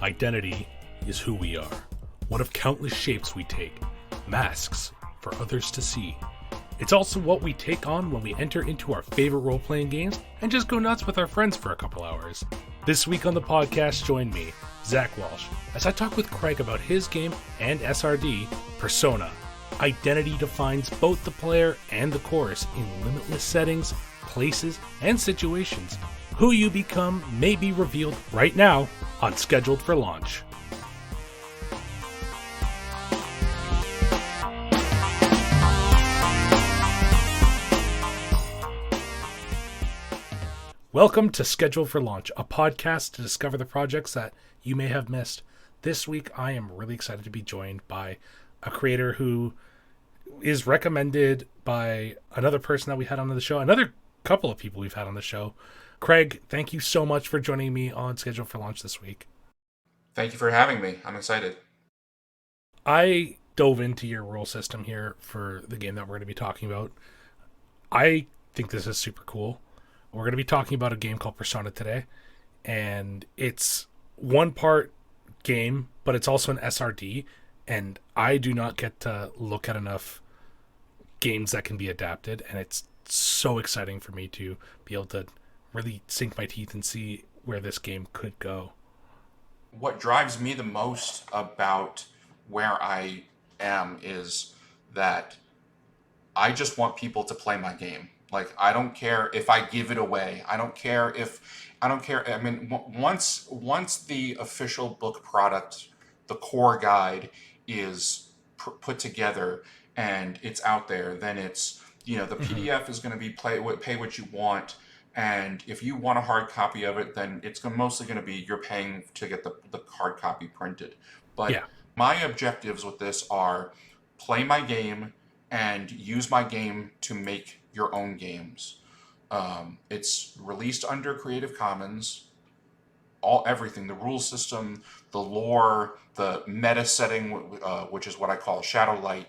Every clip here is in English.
Identity is who we are, one of countless shapes we take, masks for others to see. It's also what we take on when we enter into our favorite role-playing games and just go nuts with our friends for a couple hours. This week on the podcast, join me, Zach Walsh, as I talk with Craig about his game and SRD, Persona. Identity defines both the player and the chorus in limitless settings, places, and situations. Who you become may be revealed right now on Scheduled for Launch. Welcome to Scheduled for Launch, a podcast to discover the projects that you may have missed. This week, I am really excited to be joined by a creator who is recommended by another person that we had on the show, another couple of people we've had on the show. Craig, thank you so much for joining me on Schedule for Launch this week. Thank you for having me. I'm excited. I dove into your rule system here for the game that we're going to be talking about. I think this is super cool. We're going to be talking about a game called Persona today, and it's one part game, but it's also an SRD, and I do not get to look at enough games that can be adapted, and it's so exciting for me to be able to really sink my teeth and see where this game could go. What drives me the most about where I am is that I just want people to play my game. Like, I don't care if I give it away. I mean, once the official book product, the core guide is put together and it's out there, then it's, the PDF is going to be pay what you want. And if you want a hard copy of it, then it's mostly going to be you're paying to get the hard copy printed. But my objectives with this are play my game and use my game to make your own games. It's released under Creative Commons. Everything, the rule system, the lore, the meta setting, which is what I call Shadow Light.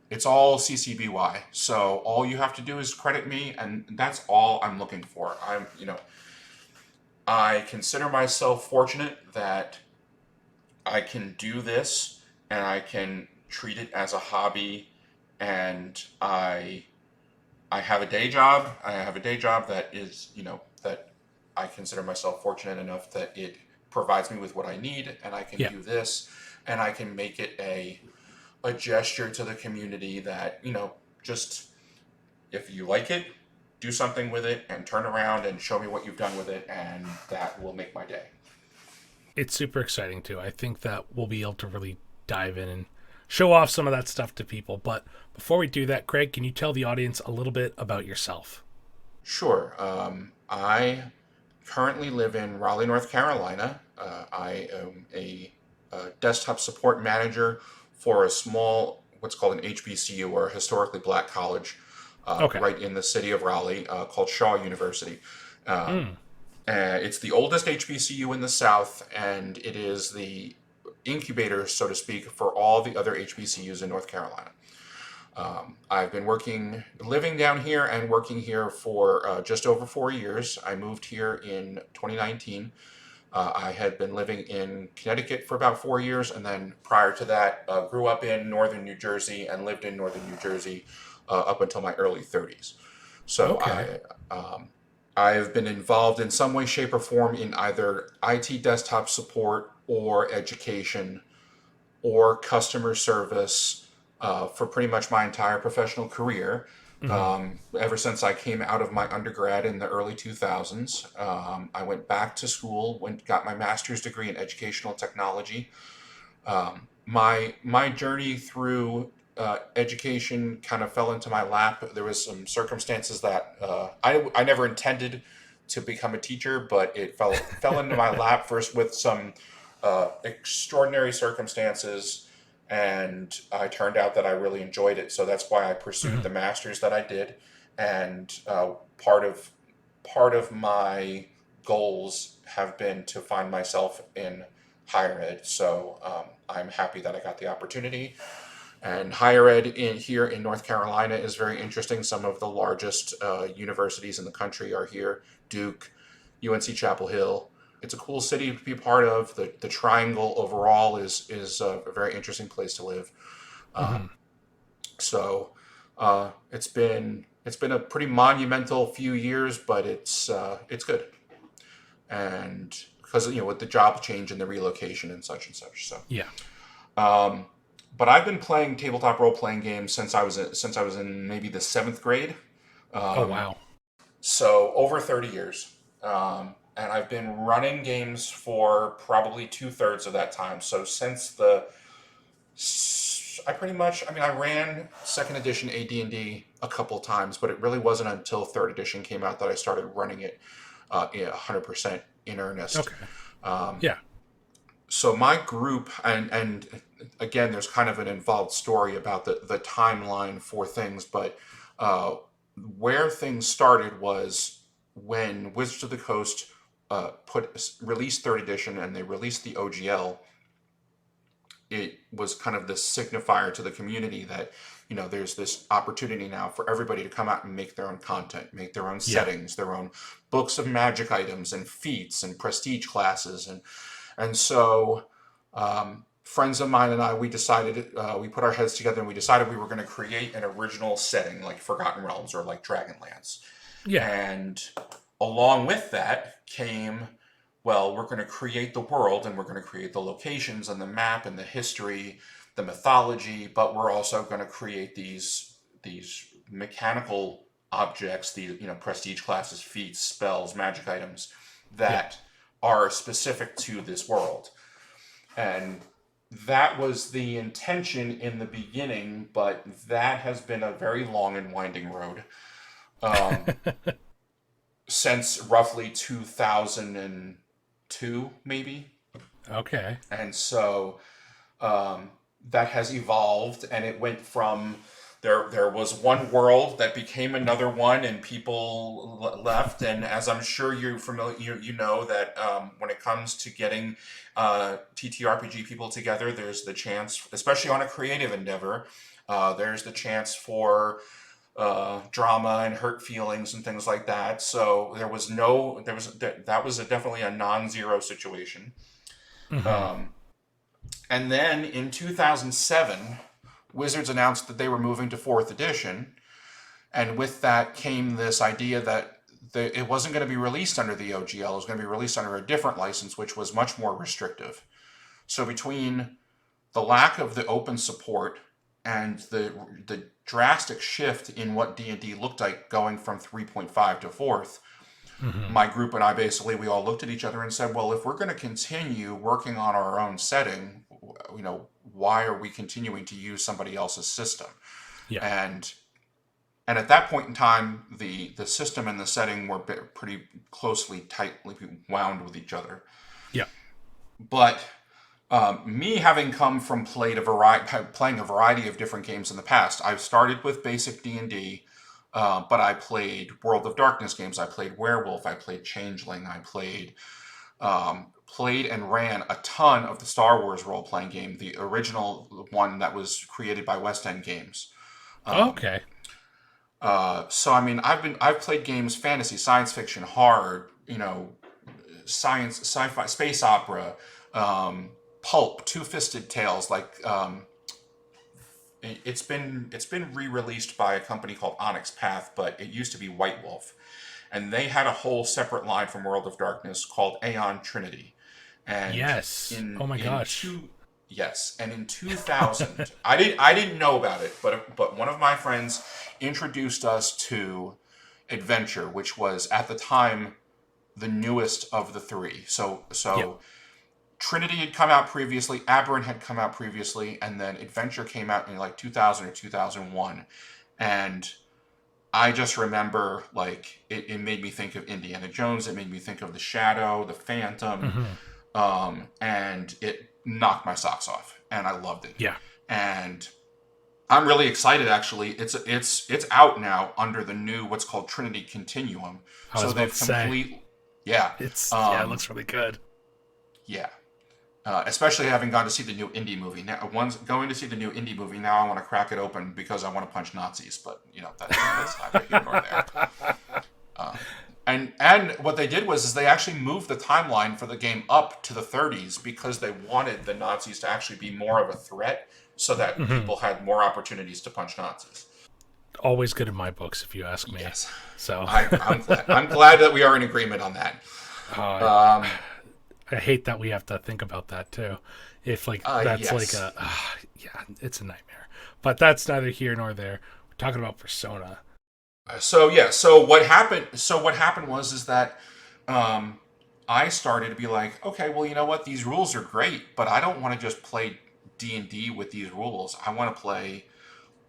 It's all CC BY. So all you have to do is credit me, and that's all I'm looking for. I consider myself fortunate that I can do this and I can treat it as a hobby, and I have a day job. I have a day job that is, that I consider myself fortunate enough that it provides me with what I need, and I can do this, and I can make it a gesture to the community that, just if you like it, do something with it and turn around and show me what you've done with it, and that will make my day. It's super exciting too. I think that we'll be able to really dive in and show off some of that stuff to people. But before we do that, Craig, can you tell the audience a little bit about yourself? Sure. I currently live in Raleigh, North Carolina. I am a desktop support manager for a small, what's called an HBCU, or a historically black college, right in the city of Raleigh, called Shaw University. It's the oldest HBCU in the South, and it is the incubator, so to speak, for all the other HBCUs in North Carolina. I've been living down here and working here for just over 4 years. I moved here in 2019. I had been living in Connecticut for about 4 years, and then prior to that, grew up in northern New Jersey and lived in northern New Jersey up until my early 30s. So I've been involved in some way, shape, or form in either IT desktop support or education or customer service for pretty much my entire professional career. Ever since I came out of my undergrad in the early 2000s, I went back to school, got my master's degree in educational technology. My journey through education kind of fell into my lap. There was some circumstances that I never intended to become a teacher, but it fell into my lap first with some extraordinary circumstances. And I turned out that I really enjoyed it. So that's why I pursued the master's that I did. And part of my goals have been to find myself in higher ed. So I'm happy that I got the opportunity. And higher ed here in North Carolina is very interesting. Some of the largest universities in the country are here: Duke, UNC Chapel Hill, it's a cool city to be a part of. The Triangle overall is a very interesting place to live. Hmm. So it's been a pretty monumental few years, but it's good. And because with the job change and the relocation and such. So, Yeah. um, but I've been playing tabletop role playing games since I was in maybe the seventh grade. Oh Um, wow. so over 30 years. And I've been running games for probably two-thirds of that time. So since I pretty much, I mean, I ran second edition AD&D a couple times, but it really wasn't until third edition came out that I started running it 100% in earnest. Okay. Um, Yeah. so my group, and again, there's kind of an involved story about the timeline for things, but uh, where things started was when Wizards of the Coast released third edition and they released the OGL. It was kind of the signifier to the community that there's this opportunity now for everybody to come out and make their own content, make their own Yeah. settings, their own books of magic items and feats and prestige classes. And so friends of mine and I, we decided, we put our heads together and we decided we were going to create an original setting like Forgotten Realms or like Dragonlance. Yeah. And along with that came, well, we're going to create the world and we're going to create the locations and the map and the history, the mythology, but we're also going to create these mechanical objects, these prestige classes, feats, spells, magic items Yeah. that are specific to this world. And that was the intention in the beginning, but that has been a very long and winding road. Um, since roughly 2002, maybe. Okay. And so that has evolved, and it went from there was one world that became another one, and people left. And as I'm sure you're familiar, you know that when it comes to getting TTRPG people together, there's the chance, especially on a creative endeavor, there's the chance for drama and hurt feelings and things like that. So that was definitely a non-zero situation. Hmm. Um, and then in 2007, Wizards announced that they were moving to fourth edition, and with that came this idea that it wasn't going to be released under the OGL. It was going to be released under a different license, which was much more restrictive. So between the lack of the open support and the drastic shift in what D&D looked like going from 3.5 to 4th, Hmm. my group and I basically, we all looked at each other and said, well, if we're going to continue working on our own setting, why are we continuing to use somebody else's system? Yeah. And at that point in time, the system and the setting were pretty closely, tightly wound with each other. Yeah. But me having come from playing a variety of different games in the past, I've started with basic D&D, but I played World of Darkness games. I played Werewolf. I played Changeling. I played and ran a ton of the Star Wars role-playing game, the original one that was created by West End Games. Um, Okay. so I mean, I've played games, fantasy, science fiction, horror, science, sci-fi, space opera, pulp, two-fisted tales. Like it's been re-released by a company called Onyx Path, but it used to be White Wolf, and they had a whole separate line from World of Darkness called Aeon Trinity. And Yes. Oh in my in gosh. two yes, and in 2000, I didn't know about it, but one of my friends introduced us to Adventure, which was at the time the newest of the three. So Yeah. so Trinity had come out previously, Aberrant had come out previously, and then Adventure came out in like 2000 or 2001. And I just remember like it made me think of Indiana Jones, it made me think of The Shadow, The Phantom, Hmm. and it knocked my socks off, and I loved it. Yeah. And I'm really excited. Actually, it's out now under the new what's called Trinity Continuum. I was So about they've to say yeah, it um, looks really good. yeah. Especially having gone to see the new indie movie. Now, once going to see the new indie movie, now I want to crack it open because I want to punch Nazis. But that's neither here nor there. Uh, And what they did was is they actually moved the timeline for the game up to the 30s because they wanted the Nazis to actually be more of a threat, so that Hmm. people had more opportunities to punch Nazis. Always good in my books, if you ask me. Yes, So, I'm glad. I'm glad that we are in agreement on that. uh, Um, I hate that we have to think about that too. If like that's like yes. a yeah, it's a nightmare. But that's neither here nor there. We're talking about Persona. So yeah. So what happened? So what happened was is that um, I started to be like, okay, well, you know what? These rules are great, but I don't want to just play D&D with these rules. I want to play.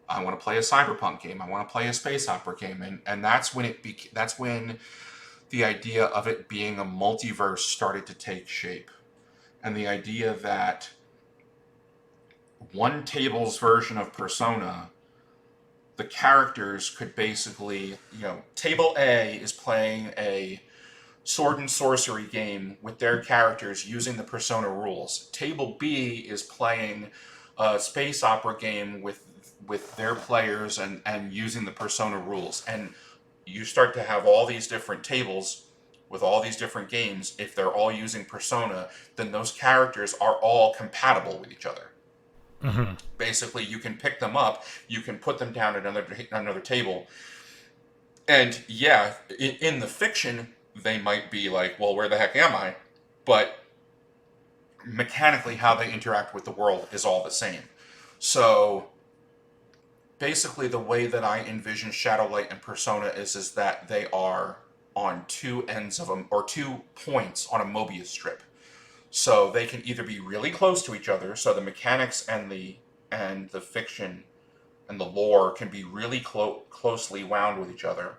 I want to play a cyberpunk game. I want to play a space opera game, and that's when that's when the idea of it being a multiverse started to take shape, and the idea that one table's version of Persona, the characters could basically, Table A is playing a sword and sorcery game with their characters using the Persona rules. Table B is playing a space opera game with their players and using the Persona rules. And you start to have all these different tables with all these different games. If they're all using Persona, then those characters are all compatible with each other. Hmm. Basically, you can pick them up, you can put them down at another table, and yeah, in the fiction, they might be like, well, where the heck am I? But mechanically, how they interact with the world is all the same. So basically, the way that I envision Shadowlight and Persona is that they are on two ends of them, or 2 points on a Mobius strip. So they can either be really close to each other, so the mechanics and the fiction and the lore can be really closely wound with each other,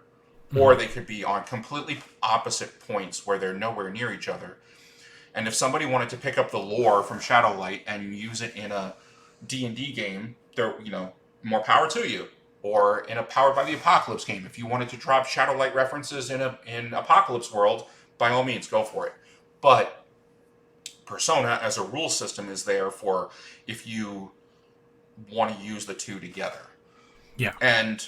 or Hmm. they could be on completely opposite points where they're nowhere near each other. And if somebody wanted to pick up the lore from Shadowlight and use it in a D&D game, they're, more power to you. Or in a Powered by the Apocalypse game, if you wanted to drop Shadowlight references in Apocalypse World, by all means, go for it. But Persona as a rule system is there for if you want to use the two together. Yeah. And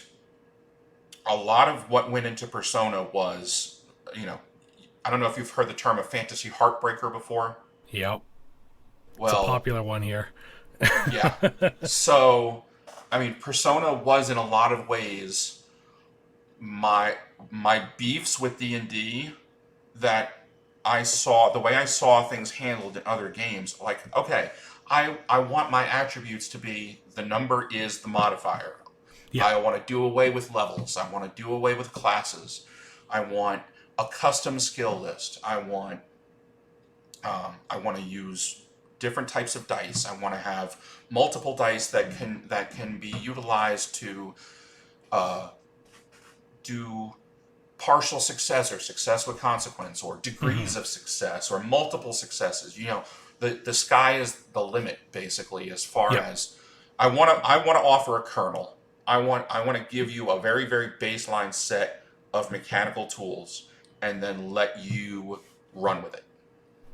a lot of what went into Persona was, you know, I don't know if you've heard the term a fantasy heartbreaker before. Yep. It's a Well, popular one here. yeah. So, I mean, Persona was in a lot of ways my my beefs with D&D that I saw the way I saw things handled in other games. Like, okay, I want my attributes to be the number is the modifier. Yeah. I want to do away with levels. I want to do away with classes. I want a custom skill list. I want to use different types of dice. I want to have multiple dice that can be utilized to uh, do partial success or success with consequence or Hmm. degrees of success or multiple successes. The sky is the limit basically as far Yep. as I want to offer a kernel. I want to give you a very very baseline set of mechanical tools and then let you run with it.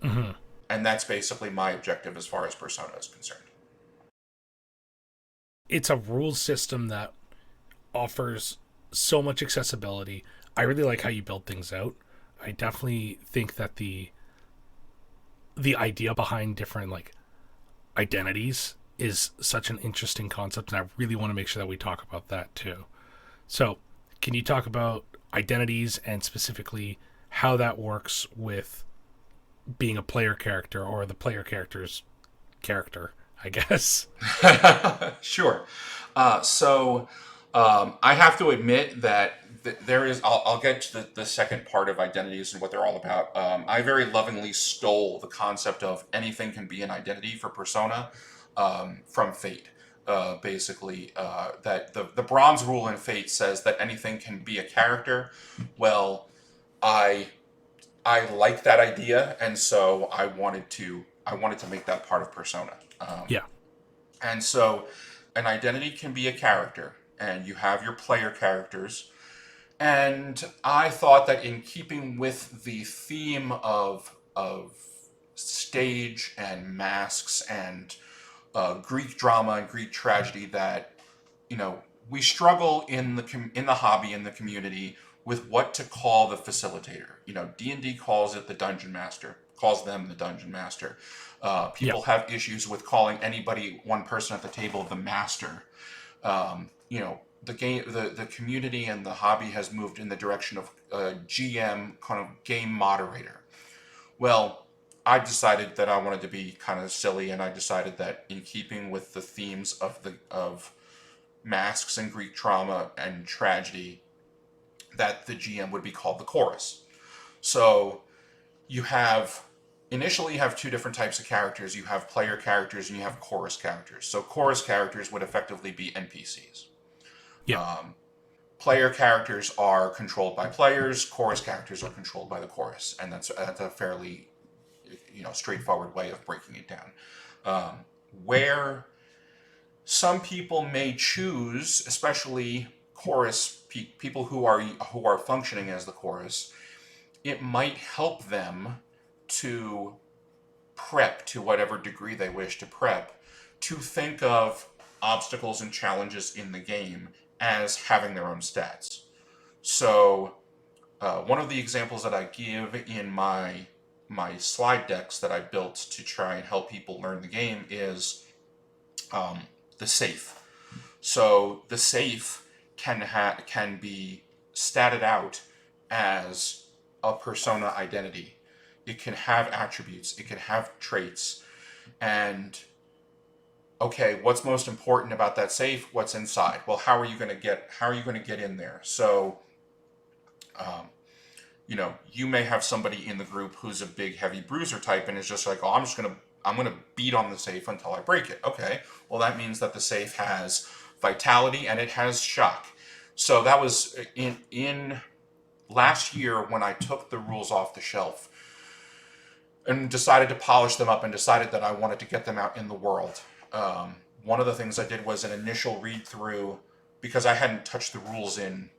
Hmm. And that's basically my objective as far as Persona is concerned. It's a rules system that offers so much accessibility. I really like how you build things out. I definitely think that the idea behind different like identities is such an interesting concept, and I really want to make sure that we talk about that too. So, can you talk about identities and specifically how that works with being a player character or the player character's character, I guess? Sure. So I have to admit that there is. I'll get to the second part of identities and what they're all about. I very lovingly stole the concept of anything can be an identity for Persona from Fate. Basically, that the bronze rule in Fate says that anything can be a character. Well, I I like that idea, and so I wanted to make that part of Persona. Yeah. And so an identity can be a character, and you have your player characters. And I thought that in keeping with the theme of stage and masks and Greek drama and Greek tragedy, that we struggle in the hobby in the community with what to call the facilitator. D&D calls it the dungeon master, calls them the dungeon master. Yep. People have issues with calling anybody, one person at the table, the master. The community and the hobby has moved in the direction of GM, kind of game moderator. Well, I decided that I wanted to be kind of silly, and I decided that in keeping with the themes of masks and Greek trauma and tragedy, that the GM would be called the chorus. So you have initially you have two different types of characters. You have player characters and you have chorus characters. So chorus characters would effectively be NPCs. Yep. Player characters are controlled by players. Chorus characters are controlled by the chorus, and that's a fairly straightforward way of breaking it down. Where some people may choose, especially chorus people who are functioning as the chorus, it might help them to prep to whatever degree they wish to prep, to think of obstacles and challenges in the game as having their own stats. So one of the examples that I give in my slide decks that I built to try and help people learn the game is the safe. So the safe can be statted out as a persona identity. It can have attributes. It can have traits. And okay, what's most important about that safe? What's inside? Well, how are you going to get in there? So, you may have somebody in the group who's a big, heavy bruiser type, and is just like, oh, I'm gonna beat on the safe until I break it. Okay, well, that means that the safe has vitality and it has shock. So that was in last year when I took the rules off the shelf and decided to polish them up and decided that I wanted to get them out in the world. One of the things I did was an initial read through, because I hadn't touched the rules in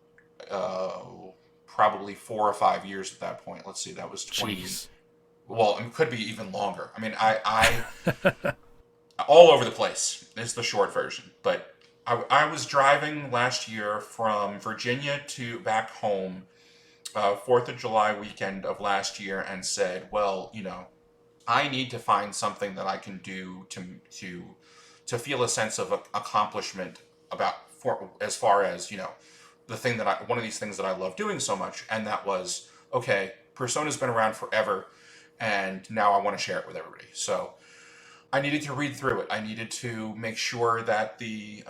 probably 4 or 5 years at that point. Let's see, that was 20. Jeez. Well, it could be even longer. I mean, I all over the place is the short version. But I was driving last year from Virginia to back home, 4th of July weekend of last year, and said, well, I need to find something that I can do to feel a sense of accomplishment as far as one of these things that I love doing so much, and that was, okay, Persona's been around forever, and now I want to share it with everybody. So I needed to read through it. I needed to make sure that the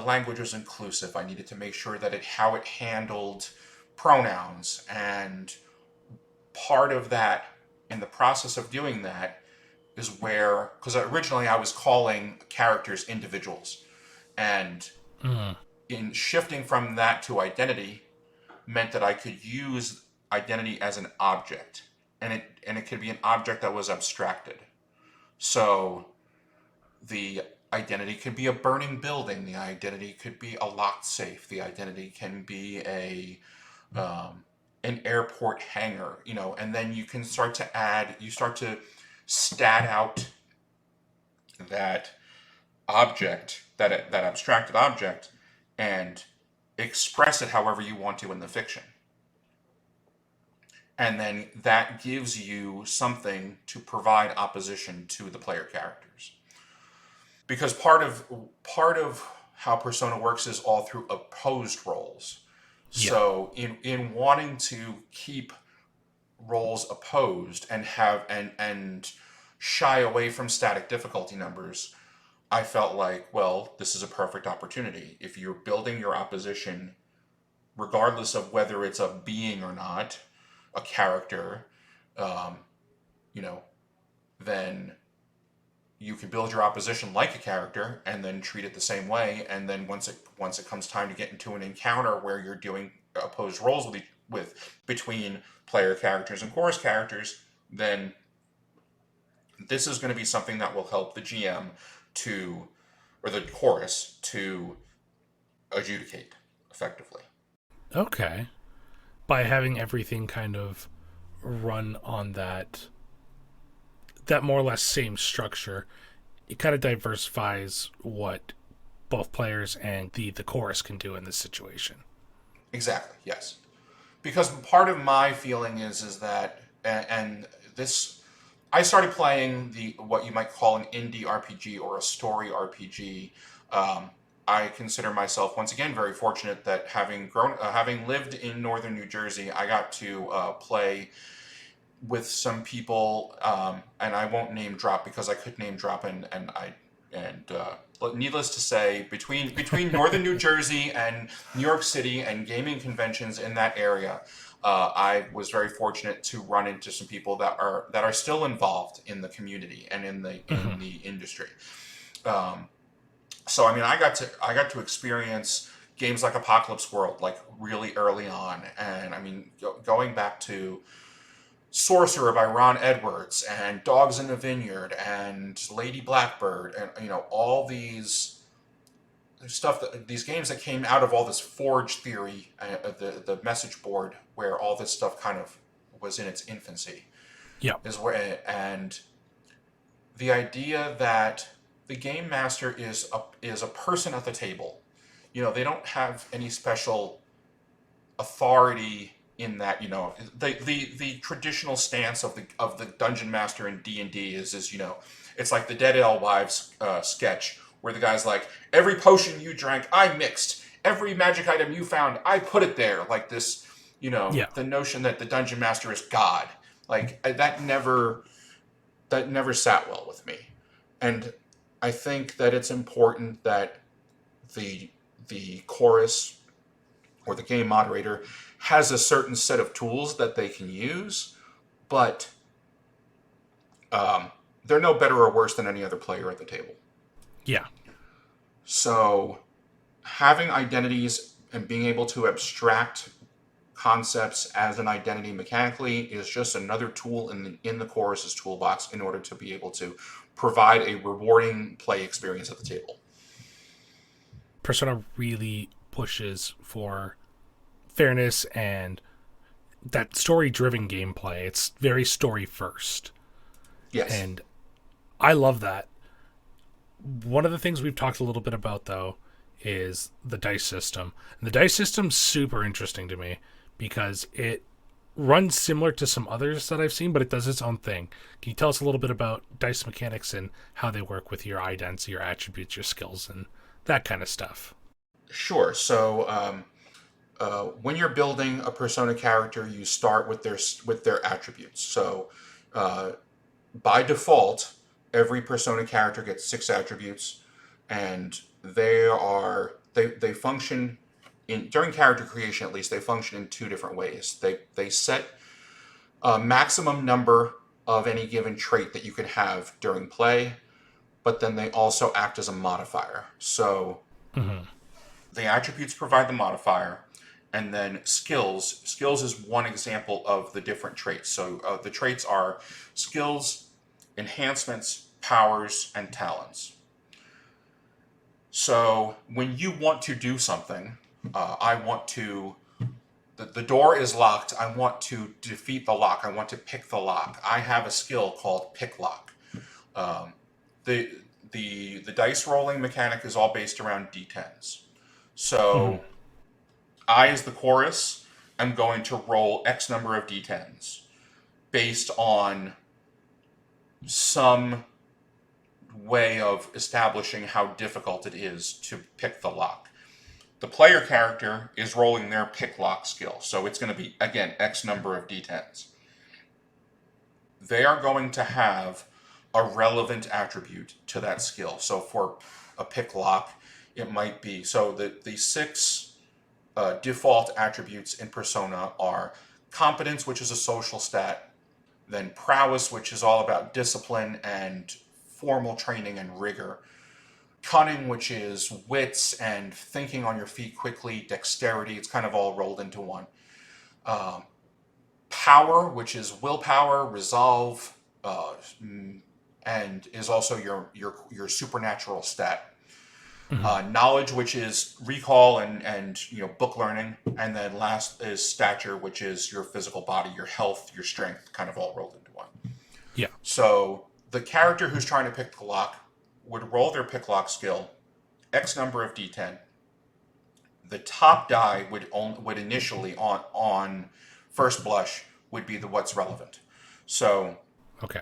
language was inclusive. I needed to make sure that how it handled pronouns, and part of that, in the process of doing that, is where, because originally I was calling characters individuals, and in shifting from that to identity meant that I could use identity as an object, and it could be an object that was abstracted. So the identity could be a burning building. The identity could be a locked safe. The identity can be an airport hangar, and then you can start to stat out that object, that abstracted object, and express it however you want to in the fiction. And then that gives you something to provide opposition to the player characters. Because part of how Persona works is all through opposed roles. Yeah. So in wanting to keep roles opposed and and shy away from static difficulty numbers, I felt like, well, this is a perfect opportunity. If you're building your opposition, regardless of whether it's a being or not, a character, then you can build your opposition like a character and then treat it the same way. And then once it comes time to get into an encounter where you're doing opposed roles between player characters and chorus characters, then this is going to be something that will help the GM or the chorus to adjudicate effectively. Okay. By having everything kind of run on that more or less same structure, it kind of diversifies what both players and the chorus can do in this situation. Exactly. Yes. Because part of my feeling is that, and this, I started playing the what you might call an indie RPG or a story RPG. Um, I consider myself once again very fortunate that having lived in northern New Jersey, I got to play with some people, and I won't name drop because I could name drop, but needless to say, between northern New Jersey and New York City and gaming conventions in that area, I was very fortunate to run into some people that are still involved in the community and Hmm. in the industry. Um, so I mean, I got to experience games like Apocalypse World like really early on, and I mean, going back to Sorcerer by Ron Edwards and Dogs in the Vineyard and Lady Blackbird and all these games that came out of all this Forge theory, the message board where all this stuff kind of was in its infancy Yeah. is where and the idea that the game master is a person at the table. They don't have any special authority in that. The traditional stance of the dungeon master in D&D is it's like the Dead Alewives sketch where the guy's like, every potion you drank I mixed, every magic item you found I put it there, like this. Yeah. The notion that the dungeon master is God, like that never sat well with me. And I think that it's important that the the chorus or the game moderator has a certain set of tools that they can use, but um, they're no better or worse than any other player at the table. Yeah. So having identities and being able to abstract concepts as an identity mechanically is just another tool in the chorus's toolbox in order to be able to provide a rewarding play experience at the table. Persona really pushes for fairness and that story driven gameplay. It's very story first. Yes. And I love that. One of the things we've talked a little bit about, though, is the dice system. And the dice system's super interesting to me because it runs similar to some others that I've seen, but it does its own thing. Can you tell us a little bit about dice mechanics and how they work with your idents, your attributes, your skills, and that kind of stuff? Sure. So when you're building a persona character, you start with their attributes. So uh, by default, every persona character gets 6 attributes, and they function in during character creation. At least they function in 2 different ways. They set a maximum number of any given trait that you can have during play, but then they also act as a modifier. So Mm-hmm. the attributes provide the modifier, and then skills. Skills is one example of the different traits. So the traits are skills, enhancements, powers, and talents. So when you want to do something, I want to. The door is locked. I want to defeat the lock. I want to pick the lock. I have a skill called pick lock. Um, the the dice rolling mechanic is all based around d10s. Mm-hmm. So I, as the chorus, am going to roll X number of d10s based on some way of establishing how difficult it is to pick the lock. The player character is rolling their pick lock skill, so it's going to be, again, X number of d10s. They are going to have a relevant attribute to that skill. So for a pick lock, it might be so the 6 default attributes in Persona are competence, which is a social stat, then prowess, which is all about discipline and formal training and rigor, cunning, which is wits and thinking on your feet quickly, dexterity, it's kind of all rolled into one. Um, Power, which is willpower, resolve, and is also your supernatural stat. Mm-hmm. Knowledge, which is recall and book learning, and then last is stature, which is your physical body, your health, your strength, kind of all rolled into one. Yeah. So the character who's trying to pick the lock would roll their pick lock skill, X number of d10. the top die would initially on first blush would be the what's relevant. So Okay.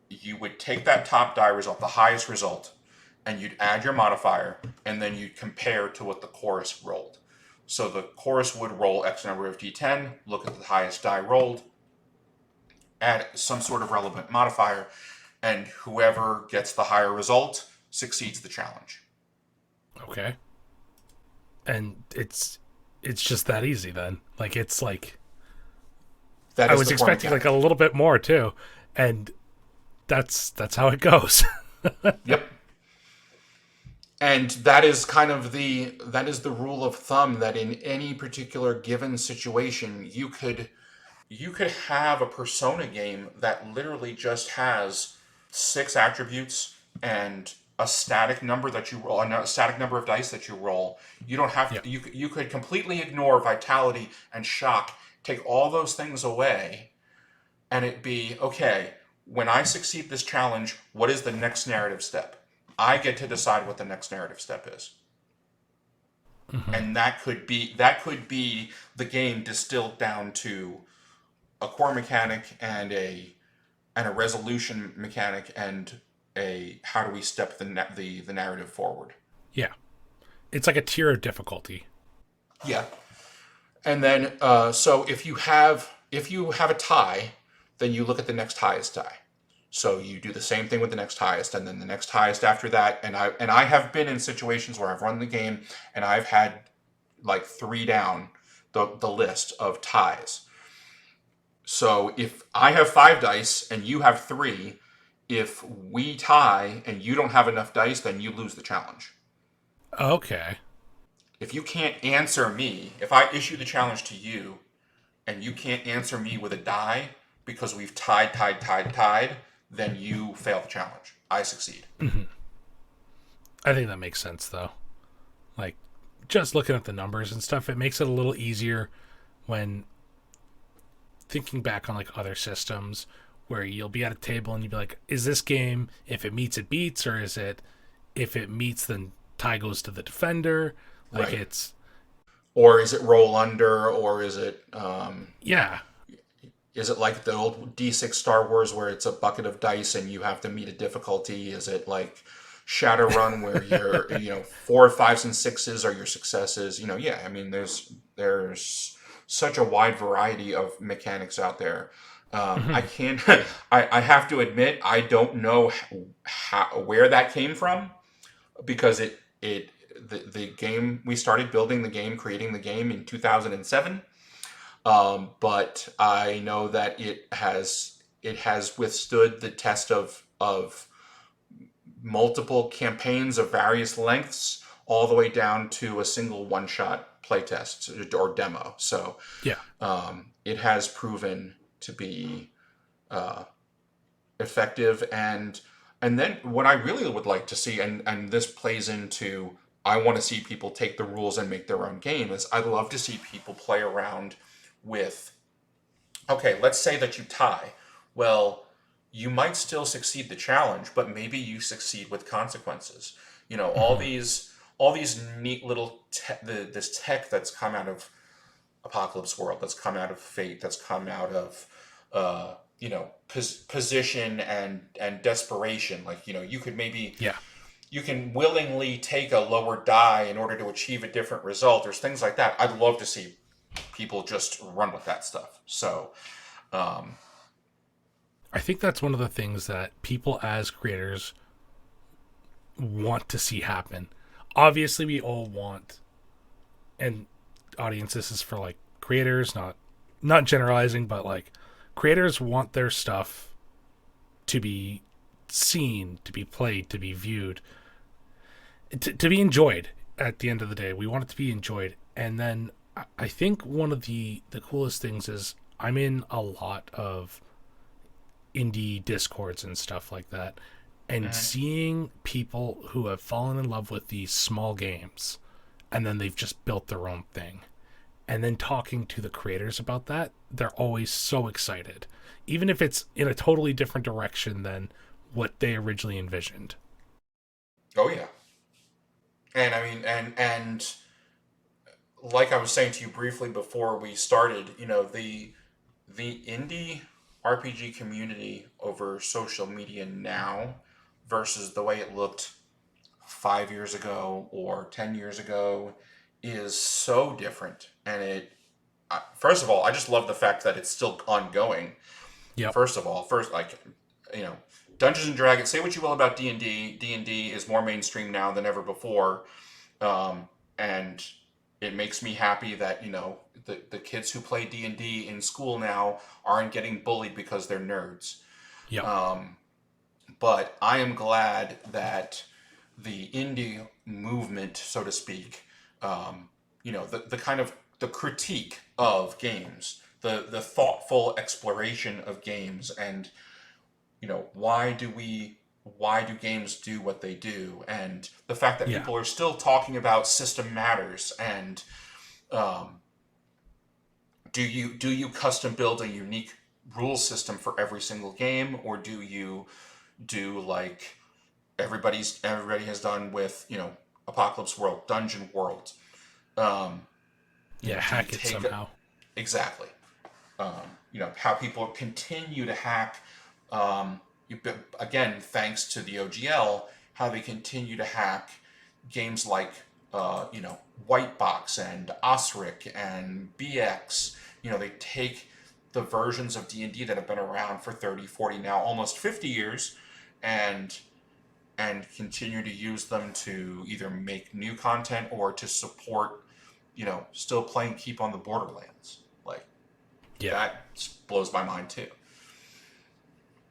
you would take that top die result, the highest result, and you'd add your modifier, and then you'd compare to what the chorus rolled. So the chorus would roll X number of D10, look at the highest die rolled, add some sort of relevant modifier, and whoever gets the higher result succeeds the challenge. Okay. And it's just that easy then. Like it's like That I is was the core expecting like mechanic. a little bit more too, and that's how it goes. Yep. And that is kind of the rule of thumb that in any particular given situation you could have a Persona game that literally just has 6 attributes and a static number that you roll, a static number of dice that you roll. You don't have Yeah. to. You could completely ignore vitality and shock, take all those things away, and it be okay. When I succeed this challenge, what is the next narrative step? I get to decide what the next narrative step is, Hmm. and that could be the game distilled down to a core mechanic and a resolution mechanic and a how do we step the narrative forward. Yeah. It's like a tier of difficulty. Yeah, and then so if you have a tie, then you look at the next highest die. So you do the same thing with the next highest, and then the next highest after that. And I have been in situations where I've run the game and I've had like 3 down the list of ties. So if I have 5 dice and you have 3, if we tie and you don't have enough dice, then you lose the challenge. Okay. If you can't answer me, if I issue the challenge to you and you can't answer me with a die because we've tied, then you fail the challenge. I succeed. Hmm. I think that makes sense though. Like just looking at the numbers and stuff, it makes it a little easier when thinking back on like other systems where you'll be at a table and you'll be like, is this game, if it meets it beats, or is it if it meets then tie goes to the defender? Like Right. it's Or is it roll under, or yeah. is it like the old D6 Star Wars where it's a bucket of dice and you have to meet a difficulty? Is it like Shadowrun where you're 4, 5s, and 6s are your successes? Yeah. I mean, there's such a wide variety of mechanics out there. I Hmm. can't. I have to admit I don't know where that came from because the game we started building the game, creating the game in 2007. But I know that it has withstood the test of multiple campaigns of various lengths, all the way down to a single one shot playtest or demo. So Yeah. it has proven to be uh, effective. And then what I really would like to see, and this plays into, I want to see people take the rules and make their own game, is I'd love to see people play around with, okay, let's say that you tie. Well, you might still succeed the challenge, but maybe you succeed with consequences. All Hmm. these neat little this tech that's come out of Apocalypse World, that's come out of Fate, that's come out of position and desperation. Like you could maybe Yeah. you can willingly take a lower die in order to achieve a different result. There's things like that. I'd love to see people just run with that stuff. So um, I think that's one of the things that people as creators want to see happen. Obviously, we all want, and audience, this is for like creators, not generalizing, but like creators want their stuff to be seen, to be played, to be viewed, to be enjoyed. At the end of the day, we want it to be enjoyed. And then I think one of the coolest things is I'm in a lot of indie discords and stuff like that, and mhm. seeing people who have fallen in love with these small games and then they've just built their own thing, and then talking to the creators about that, they're always so excited, even if it's in a totally different direction than what they originally envisioned. Oh yeah, and I mean, and like I was saying to you briefly before we started, the indie RPG community over social media now versus the way it looked 5 years ago or 10 years ago is so different. And first of all, I just love the fact that it's still ongoing. Yep. First of all, you know, Dungeons and Dragons. Say what you will about D&D. D&D is more mainstream now than ever before, and it makes me happy that the kids who play D&D in school now aren't getting bullied because they're nerds. Yep. But I am glad that the indie movement, so to speak, the kind of the critique of games, the thoughtful exploration of games, and why do games do what they do, and the fact that Yeah. people are still talking about system matters, and um, do you custom build a unique rule system for every single game, or do you do like everybody has done with Apocalypse World, Dungeon World? um, Yeah. do you Hack it take somehow. exactly how people continue to hack, um, again, thanks to the OGL, how they continue to hack games like White Box and Osric and BX. They take the versions of D&D that have been around for 30, 40, now almost 50 years, and continue to use them to either make new content or to support, still playing Keep on the Borderlands. Like, Yeah. that blows my mind too.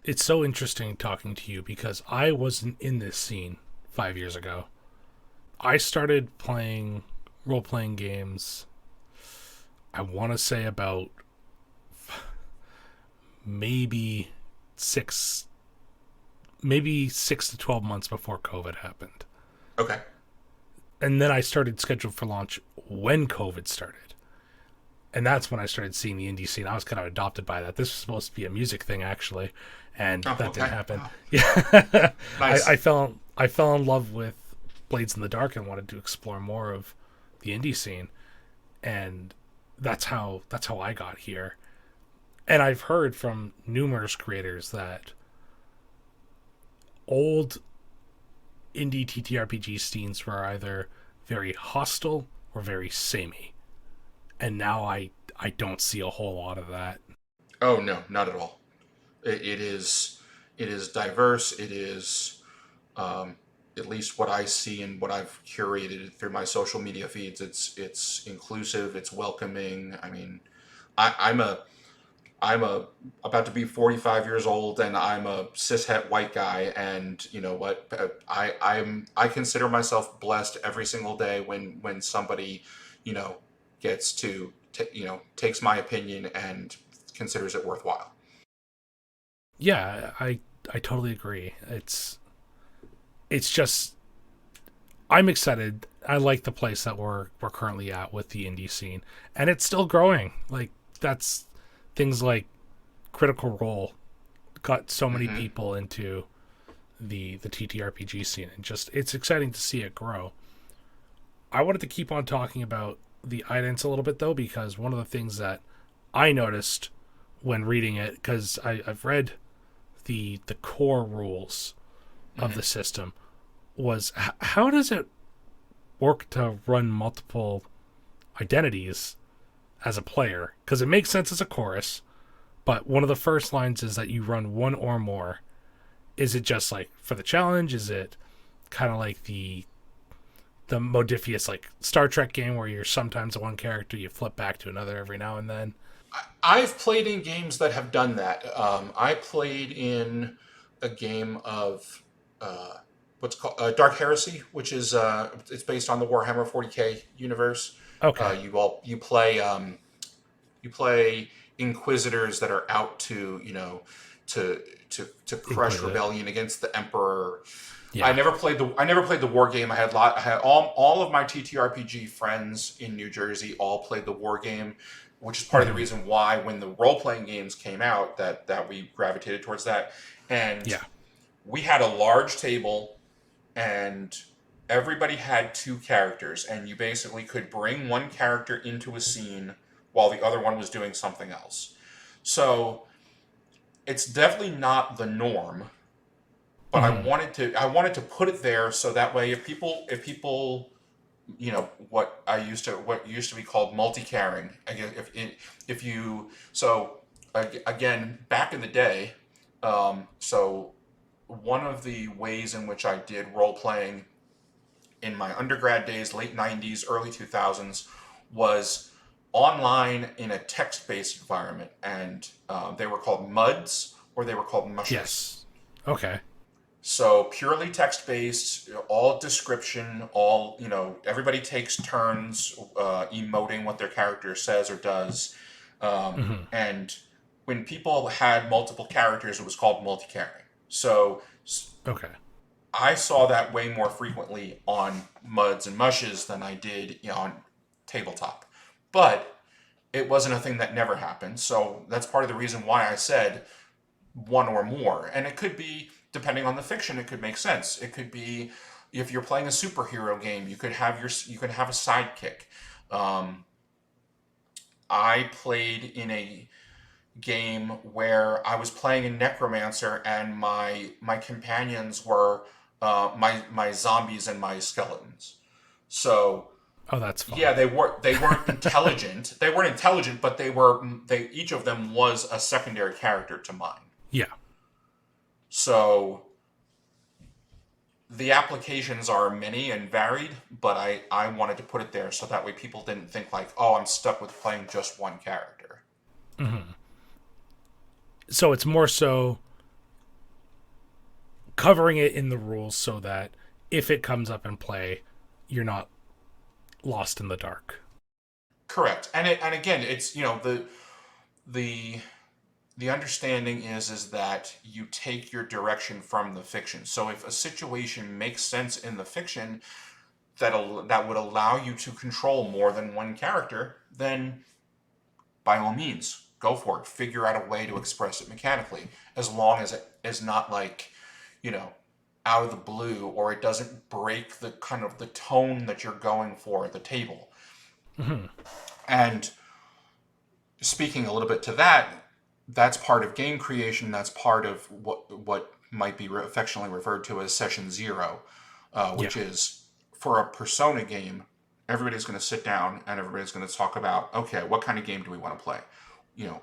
It's so interesting talking to you because I wasn't in this scene 5 years ago. I started playing role playing games, I want to say about maybe six, maybe 6 to 12 months before COVID happened. Okay. And then I started scheduled for launch when COVID started. And that's when I started seeing the indie scene. I was kind of adopted by that. This was supposed to be a music thing, actually, and Oh, that didn't okay. happen. Wow. Yeah, Nice. I fell in love with Blades in the Dark and wanted to explore more of the indie scene, and that's how I got here. And I've heard from numerous creators that old indie TTRPG scenes were either very hostile or very samey, and now I don't see a whole lot of that. Oh no, not at all. It is diverse. It is, um, at least what I see and what I've curated through my social media feeds. It's inclusive. It's welcoming. I mean, I'm a about to be 45 years old, and I'm a cishet white guy, and you know what? I consider myself blessed every single day when somebody, you know, gets to takes my opinion and considers it worthwhile. Yeah, I totally agree. It's just I'm excited. I like the place that we're currently at with the indie scene, and it's still growing. Like that's things like Critical Role got so many Hmm. people into the TTRPG scene, and just it's exciting to see it grow. I wanted to keep on talking about the idents a little bit though, because one of the things that I noticed when reading it, because I've read the core rules of Hmm. the system, was how does it work to run multiple identities as a player? Because it makes sense as a chorus, but one of the first lines is that you run one or more. Is it just like for the challenge? Is it kind of like the modifius like Star Trek game where you're sometimes one character, you flip back to another every now and then? I've played in games that have done that. I played in a game of uh, what's called Dark Heresy, which is it's based on the Warhammer 40K universe. Okay, You play inquisitors that are out to to to crush Inquisitive. rebellion against the emperor. I Yeah. never played the war game. I had all of my TTRPG friends in New Jersey all played the war game, which is part of the Hmm. reason why when the role playing games came out that we gravitated towards that. And Yeah. we had a large table, and everybody had two characters, and you basically could bring one character into a scene while the other one was doing something else. So it's definitely not the norm, but Hmm. I wanted to put it there so that way if people what used to be called multi-carrying. Again, if you so again back in the day, so one of the ways in which I did role playing in my undergrad days, late '90s, early 2000s, was online in a text-based environment, and they were called MUDs or they were called mushes. Yes. Okay. So purely text based, all description, all everybody takes turns emoting what their character says or does. Hmm. And when people had multiple characters, it was called multi-carrying. So Okay. I saw that way more frequently on muds and mushes than I did on tabletop. But it wasn't a thing that never happened. So that's part of the reason why I said one or more. And it could be, depending on the fiction, it could make sense. It could be if you're playing a superhero game, you could have a sidekick. Um, I played in a game where I was playing a necromancer, and my companions were my zombies and my skeletons. So Oh, that's yeah, fun. they weren't intelligent. They weren't intelligent, but they each of them was a secondary character to mine. Yeah. So the applications are many and varied, but I wanted to put it there so that way people didn't think like, oh, I'm stuck with playing just one character. Hmm. So it's more so covering it in the rules so that if it comes up in play, you're not lost in the dark. Correct. And again, it's the the understanding is that you take your direction from the fiction. So if a situation makes sense in the fiction that would allow you to control more than one character, then by all means, go for it. Figure out a way to express it mechanically, as long as it is not like, you know, out of the blue, or it doesn't break the kind of the tone that you're going for at the table. Hmm. And speaking a little bit to that, that's part of game creation. That's part of what might be affectionately referred to as session zero, Yeah. which is for a Persona game. Everybody's going to sit down and everybody's going to talk about, okay, what kind of game do we want to play?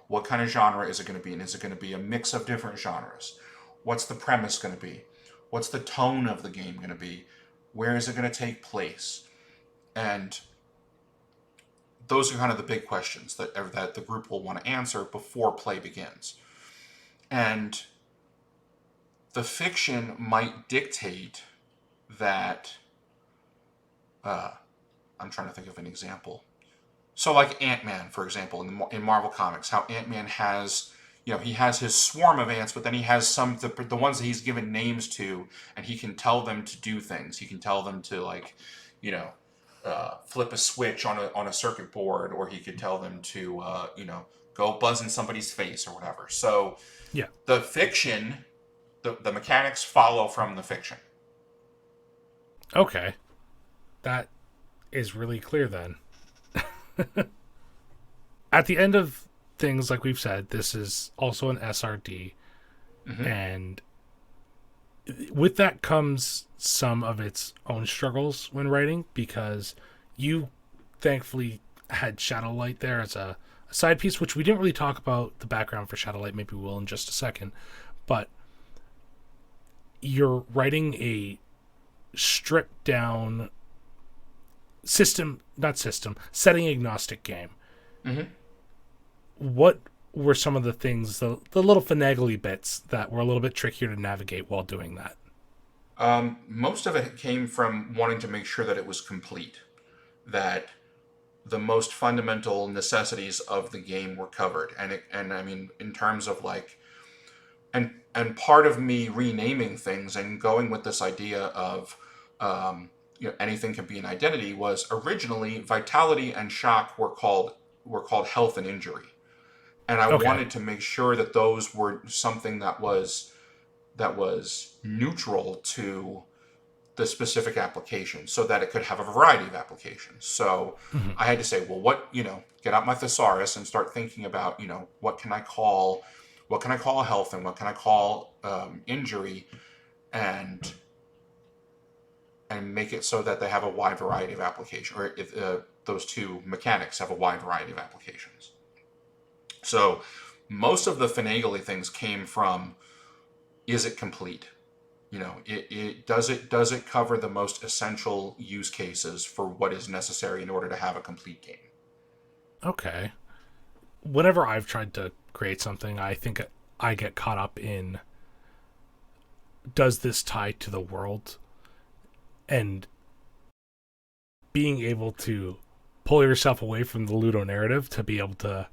What kind of genre is it going to be? And is it going to be a mix of different genres? What's the premise going to be? What's the tone of the game going to be? Where is it going to take place? And those are kind of the big questions that the group will want to answer before play begins. And the fiction might dictate that. Uh, I'm trying to think of an example. So, like Ant-Man, for example, in Marvel Comics, how Ant-Man has, he has his swarm of ants, but then he has the ones that he's given names to, and he can tell them to do things. He can tell them to like, you know, flip a switch on a circuit board, or he could tell them to, go buzz in somebody's face or whatever. So Yeah. the fiction, the mechanics follow from the fiction. Okay. That is really clear then. At the end of things, like we've said, this is also an SRD. Hmm. And with that comes some of its own struggles when writing, because you thankfully had Shadowlight there as a side piece, which we didn't really talk about the background for Shadowlight. Maybe we will in just a second. But you're writing a stripped down setting agnostic game. Hmm. What were some of the things, the little finagly bits that were a little bit trickier to navigate while doing that? Most of it came from wanting to make sure that it was complete, that the most fundamental necessities of the game were covered, and I mean in terms of like, and part of me renaming things and going with this idea of, anything can be an identity, was originally vitality and shock were called health and injury, and I Okay. wanted to make sure that those were something that was neutral to the specific application so that it could have a variety of applications. So Hmm. I had to say, well, get out my thesaurus and start thinking about, what can I call health and what can I call injury, and make it so that they have a wide variety of applications, or if those two mechanics have a wide variety of applications. So most of the finagly things came from, is it complete? It does it cover the most essential use cases for what is necessary in order to have a complete game? Okay. Whenever I've tried to create something, I think I get caught up in, does this tie to the world? And being able to pull yourself away from the Ludo narrative to be able to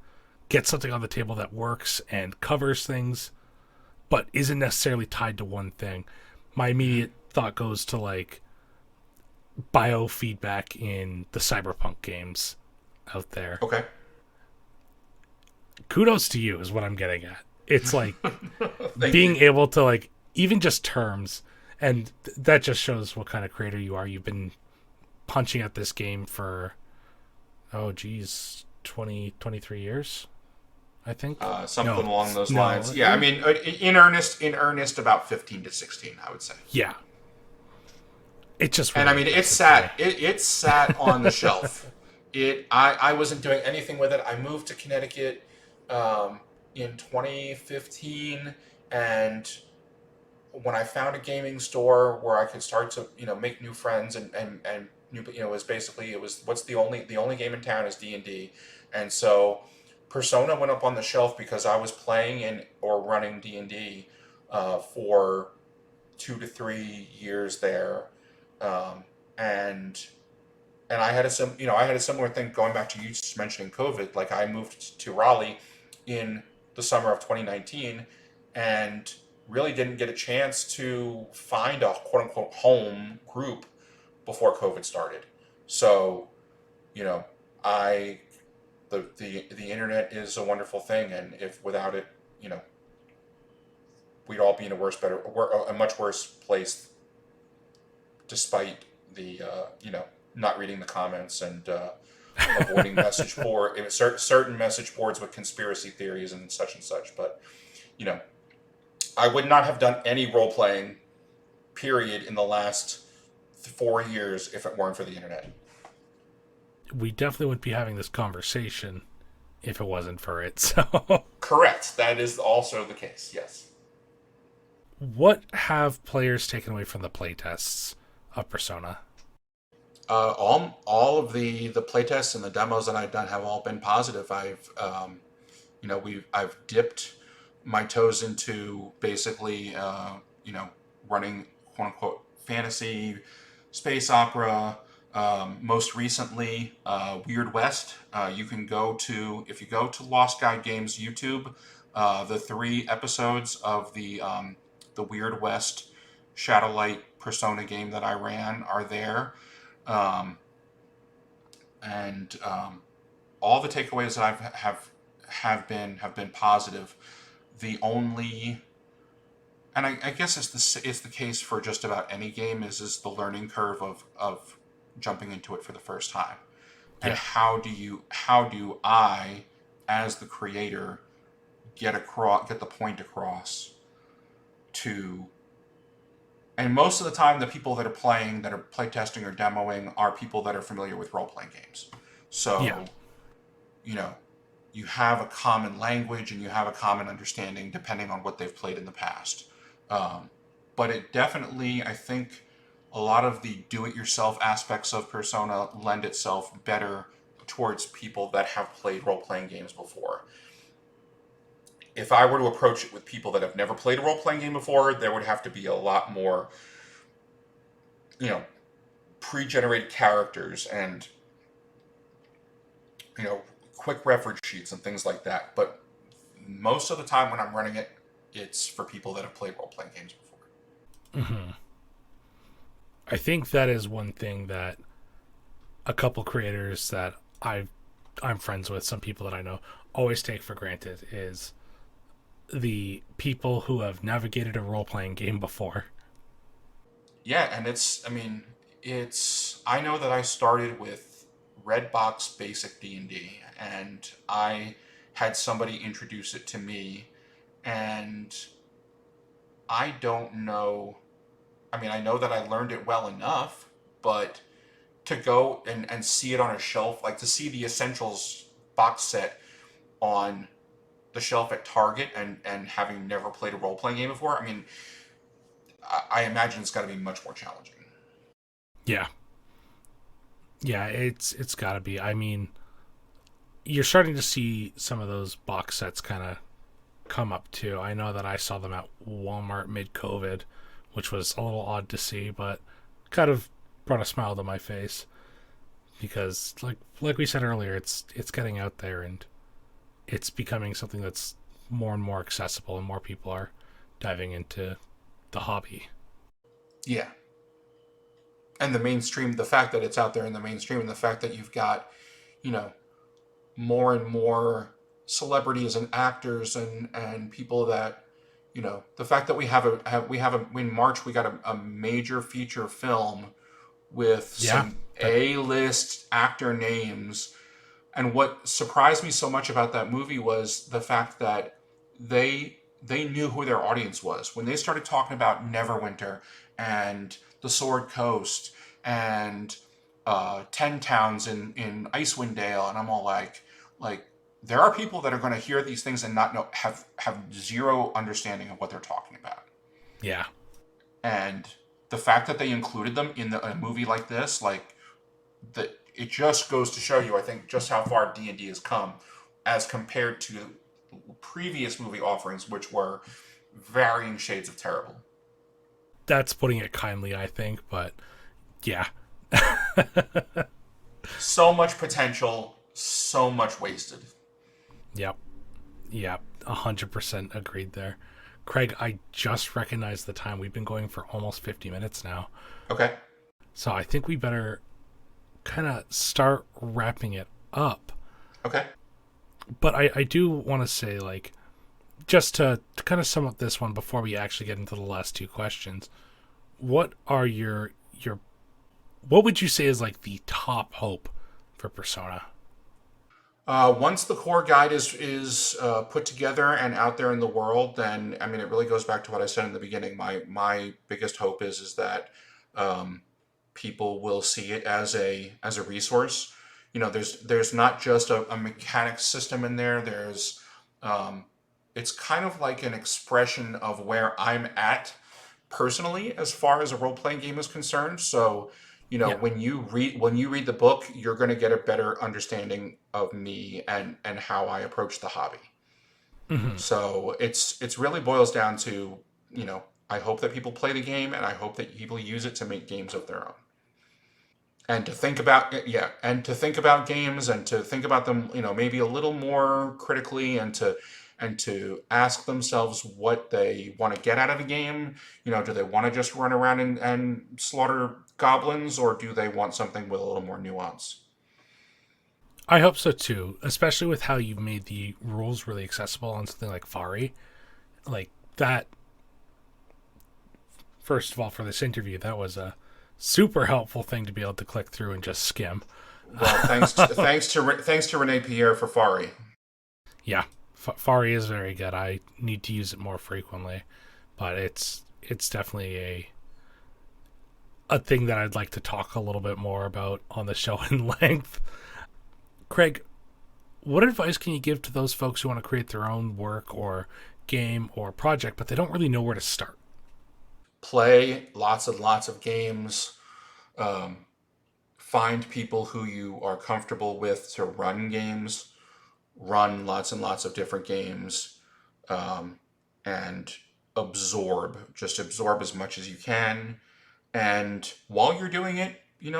get something on the table that works and covers things, but isn't necessarily tied to one thing. My immediate thought goes to like biofeedback in the cyberpunk games out there. Okay. Kudos to you is what I'm getting at. It's like Thank being you. able to like, even just terms, and that just shows what kind of creator you are. You've been punching at this game for, oh geez, 23 years, I think. Something No, along those no, lines. Yeah, I mean, in earnest, about 15 to 16, I would say. yeah. It just And I really mean, impresses me. it sat on the shelf. I wasn't doing anything with it. I moved to Connecticut in 2015, and when I found a gaming store where I could start to make new friends and new, it was what's the only game in town is D&D. And so Persona went up on the shelf because I was playing in or running D&D for 2 to 3 years there, um, and I had a similar thing going back to you just mentioning COVID. Like, I moved to Raleigh in the summer of 2019, and really didn't get a chance to find a quote unquote home group before COVID started. So, you know, I the internet is a wonderful thing, and if without it, you know, we'd all be in a much worse place, despite the not reading the comments and avoiding certain message boards with conspiracy theories and such. But you know, I would not have done any role playing, period, in the last 4 years if it weren't for the internet. We definitely wouldn't be having this conversation if it wasn't for it. So, Correct. That is also the case. Yes. what have players taken away from the playtests of Persona? All of the playtests and the demos that I've done have all been positive. I've dipped my toes into basically running quote unquote fantasy, space opera. Most recently, Weird West. You can go to if you go to Lost Guide Games YouTube, the 3 episodes of the Weird West Shadowlight Persona game that I ran are there. Um, and all the takeaways that have been positive. The only, and I guess it's the case for just about any game, is the learning curve of jumping into it for the first time, and Yeah. how do I, as the creator, get the point across to. And most of the time, the people that are playtesting or demoing, are people that are familiar with role playing games. Yeah. So, you know, you have a common language and you have a common understanding depending on what they've played in the past. Um, but it definitely, I think, a lot of the do-it-yourself aspects of Persona lend itself better towards people that have played role playing games before. If I were to approach it with people that have never played a role playing game before, there would have to be a lot more, you know, pre-generated characters and, you know, quick reference sheets and things like that. But most of the time when I'm running it, it's for people that have played role playing games before. Hmm. I think that is one thing that a couple creators that I'm friends with, some people that I know, always take for granted is the people who have navigated a role playing game before. Yeah, and it's, I mean, it's, I know that I started with Redbox Basic D&D, and I had somebody introduce it to me, and I don't know, I mean, I know that I learned it well enough, but to go and see it on a shelf, like to see the Essentials box set on the shelf at Target and having never played a role playing game before, I mean, I imagine it's got to be much more challenging. Yeah. Yeah, it's got to be. I mean, you're starting to see some of those box sets kind of come up too. I know that I saw them at Walmart mid-COVID, which was a little odd to see, but kind of brought a smile to my face because like we said earlier, it's getting out there and it's becoming something that's more and more accessible and more people are diving into the hobby. Yeah. And the mainstream, the fact that it's out there in the mainstream, and the fact that you've got, you know, more and more celebrities and actors and people that, the fact that in March we got a major feature film with Yeah. some That A-list actor names. And what surprised me so much about that movie was the fact that they knew who their audience was. When they started talking about Neverwinter and the Sword Coast and Ten Towns in Icewind Dale, and I'm all like there are people that are going to hear these things and not know, have zero understanding of what they're talking about. yeah. And the fact that they included them in a movie like this, like, that it just goes to show you, I think, just how far D&D has come as compared to previous movie offerings, which were varying shades of terrible. That's putting it kindly, I think, but yeah. So much potential, so much wasted. Yep. Yep. 100% agreed there. Craig, I just recognized the time. We've been going for almost 50 minutes now. Okay. So I think we better kind of start wrapping it up. Okay. But I do want to say, like, just to kind of sum up this one before we actually get into the last two questions, what are your what would you say is like the top hope for Persona? Once the core guide is put together and out there in the world, then I mean it really goes back to what I said in the beginning. My biggest hope is that um, people will see it as a resource. There's not just a mechanics system in there. There's um, it's kind of like an expression of where I'm at personally as far as a role playing game is concerned. So, Yeah. when you read the book, you're going to get a better understanding of me and how I approach the hobby. Hmm. So it's really boils down to, I hope that people play the game, and I hope that people use it to make games of their own. And to think about, yeah, and to think about games, and to think about them, maybe a little more critically, and to ask themselves what they want to get out of a game. Do they want to just run around and slaughter goblins, or do they want something with a little more nuance? I hope so too, especially with how you've made the rules really accessible on something like Fari. Like that, first of all, for this interview, that was a super helpful thing to be able to click through and just skim. Well, thanks to Renee Pierre for Fari. Yeah, Fari is very good. I need to use it more frequently, but it's definitely a thing that I'd like to talk a little bit more about on the show in length. Craig, what advice can you give to those folks who want to create their own work or game or project, but they don't really know where to start? Play lots and lots of games. Um, Find people who you are comfortable with to run games. Run lots and lots of different games, um, and just absorb as much as you can. And while you're doing it, get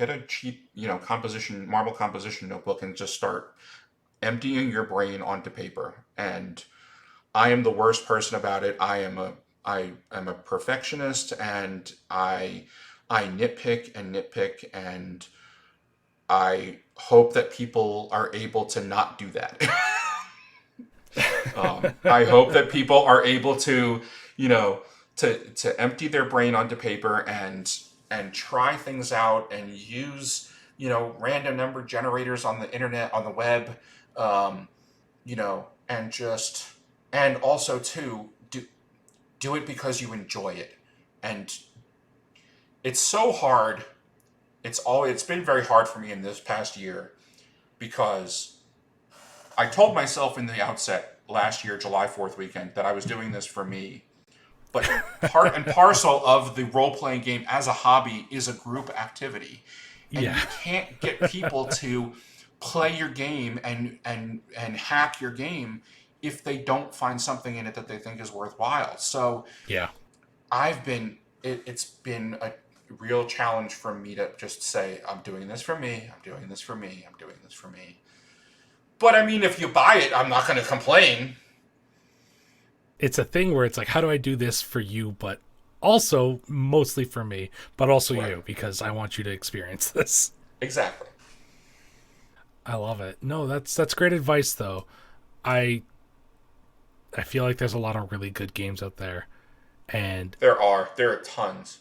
a cheap, marble composition notebook, and just start emptying your brain onto paper. And I am the worst person about it. I am a perfectionist, and I nitpick and nitpick, and I hope that people are able to not do that. I hope that people are able to, you know, to empty their brain onto paper and try things out and use, random number generators on the internet, on the web, and also too, do it because you enjoy it. And it's so hard. It's been very hard for me in this past year, because I told myself in the outset last year, July 4th weekend, that I was doing this for me. But part and parcel of the role-playing game as a hobby is a group activity. And you can't get people to play your game and hack your game if they don't find something in it that they think is worthwhile. So it's been a real challenge for me to just say, I'm doing this for me, I'm doing this for me, I'm doing this for me. But I mean, if you buy it, I'm not going to complain. It's a thing where it's like, how do I do this for you, but also mostly for me, but also you, because I want you to experience this. Exactly. I love it. No, that's great advice, though. I feel like there's a lot of really good games out there, and there are tons.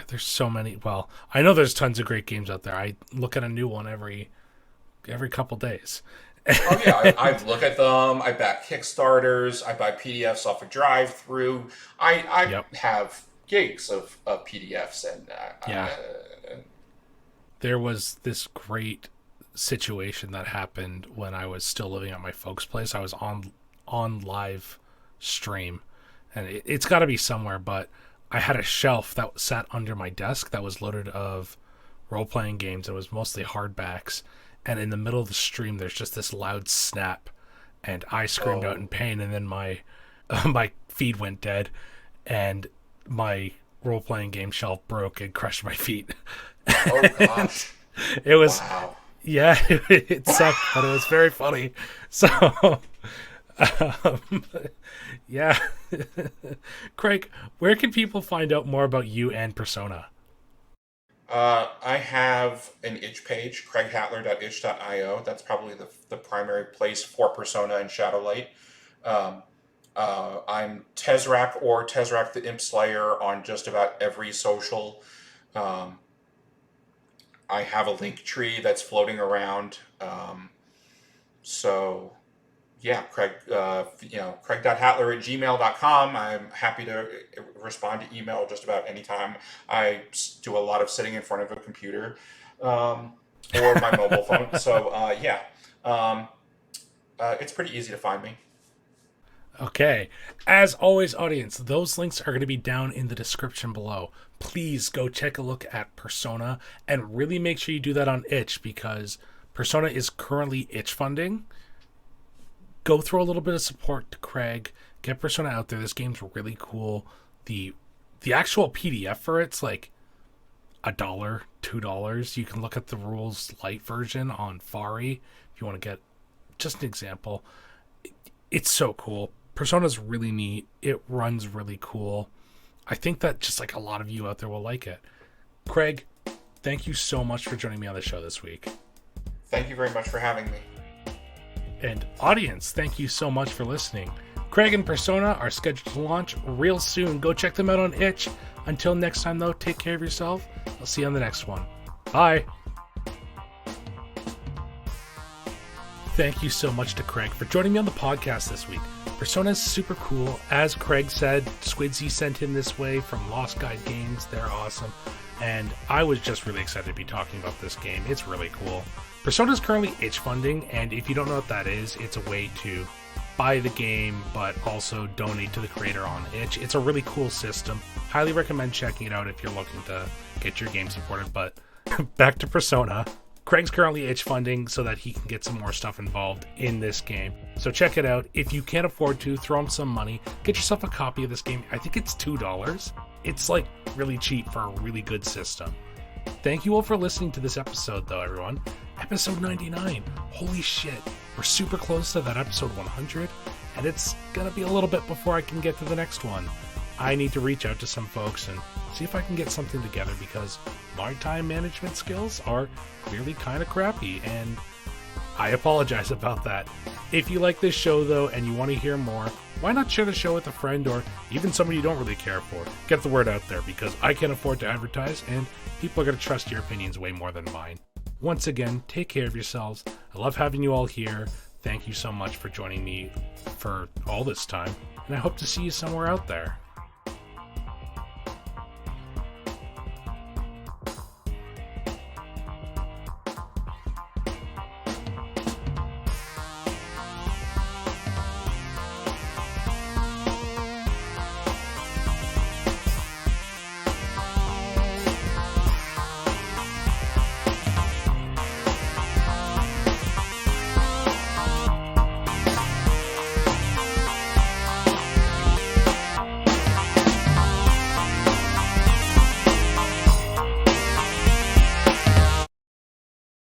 There's so many. Well, I know there's tons of great games out there. I look at a new one every couple days. Oh yeah, I look at them. I back Kickstarters. I buy PDFs off a drive-through. I have gigs of PDFs, and there was this great situation that happened when I was still living at my folks' place. I was on live stream, and it's got to be somewhere, but I had a shelf that sat under my desk that was loaded of role-playing games. It was mostly hardbacks. And in the middle of the stream, there's just this loud snap, and I screamed out in pain, and then my feed went dead, and my role-playing game shelf broke and crushed my feet. Oh, gosh. It was, wow. Yeah, it sucked, but it was very funny. So, yeah. Craig, where can people find out more about you and Persona? I have an itch page, craighatler.itch.io. That's probably the primary place for Persona and Shadowlight. I'm Tezrak or Tezrak the Imp Slayer on just about every social. I have a link tree that's floating around. So yeah, Craig, craig.hatler@gmail.com. I'm happy to respond to email just about any time. I do a lot of sitting in front of a computer or my mobile phone. So it's pretty easy to find me. Okay. As always, audience, those links are going to be down in the description below. Please go check a look at Persona, and really make sure you do that on itch, because Persona is currently itch funding. Go throw a little bit of support to Craig. Get Persona out there. This game's really cool. The actual PDF for it's like $1, $2. You can look at the rules light version on Fari if you want to get just an example. It's so cool. Persona's really neat. It runs really cool. I think that just like a lot of you out there will like it. Craig, thank you so much for joining me on the show this week. Thank you very much for having me. And audience, thank you so much for listening. Craig and Persona are scheduled to launch real soon. Go check them out on itch. Until next time, though, take care of yourself. I'll see you on the next one. Bye. Thank you so much to Craig for joining me on the podcast this week. Persona is super cool. As Craig said, Squidsy sent him this way from Lost Guide Games. They're awesome. And I was just really excited to be talking about this game. It's really cool. Persona is currently itch funding, and if you don't know what that is, it's a way to buy the game, but also donate to the creator on itch. It's a really cool system. Highly recommend checking it out if you're looking to get your game supported. But back to Persona. Craig's currently itch funding so that he can get some more stuff involved in this game. So check it out. If you can't afford to, throw him some money. Get yourself a copy of this game. I think it's $2. It's like really cheap for a really good system. Thank you all for listening to this episode, though, everyone. Episode 99. Holy shit. We're super close to that episode 100, and it's gonna be a little bit before I can get to the next one. I need to reach out to some folks and see if I can get something together, because my time management skills are really kind of crappy, and I apologize about that. If you like this show, though, and you want to hear more, why not share the show with a friend or even somebody you don't really care for? Get the word out there, because I can't afford to advertise, and people are going to trust your opinions way more than mine. Once again, take care of yourselves. I love having you all here. Thank you so much for joining me for all this time, and I hope to see you somewhere out there.